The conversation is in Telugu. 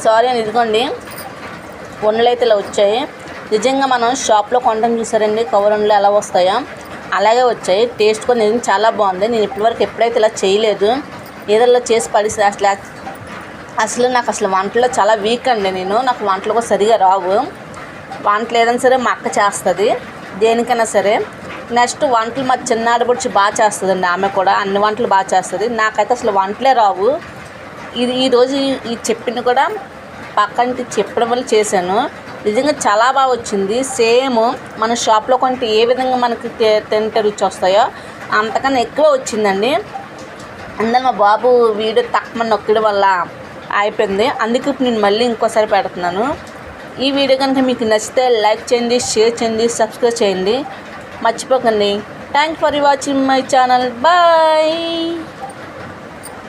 సారీ అని ఇదిగోండి ఉండలు అయితే ఇలా వచ్చాయి. నిజంగా మనం షాప్లో కొనడం చూసారండి కవర్ ఉండలు ఎలా వస్తాయో అలాగే వచ్చాయి. టేస్ట్ కూడా నిజంగా చాలా బాగుంది. నేను ఇప్పటివరకు ఎప్పుడైతే ఇలా చేయలేదు. ఏదైనా చేసి పడిస్తే అసలు నాకు వంటలో చాలా వీక్ అండి. నాకు వంటలు కూడా సరిగా రావు. వంటలు ఏదైనా సరే మా అక్క చేస్తుంది దేనికైనా సరే. నెక్స్ట్ వంటలు మా చిన్నాడబుడ్చి బాగా చేస్తుందండి. ఆమె కూడా అన్ని వంటలు బాగా చేస్తుంది. నాకైతే అసలు వంటలే రావు. ఈరోజు ఈ చెప్పింది కూడా పక్కంటి చెప్పడం వల్ల చేశాను. నిజంగా చాలా బాగా వచ్చింది. సేమ్ మన షాప్లో కొంటే ఏ విధంగా మనకి తింటే రుచి వస్తాయో అంతకన్నా ఎక్కువ వచ్చిందండి. అందులో మా బాబు వీడియో తక్కువ నొక్కడం వల్ల అయిపోయింది. అందుకే ఇప్పుడు నేను మళ్ళీ ఇంకోసారి పెడుతున్నాను. ఈ వీడియో కనుక మీకు నచ్చితే లైక్ చేయండి, షేర్ చేయండి, సబ్స్క్రైబ్ చేయండి, మర్చిపోకండి. Thank for watching my channel. Bye.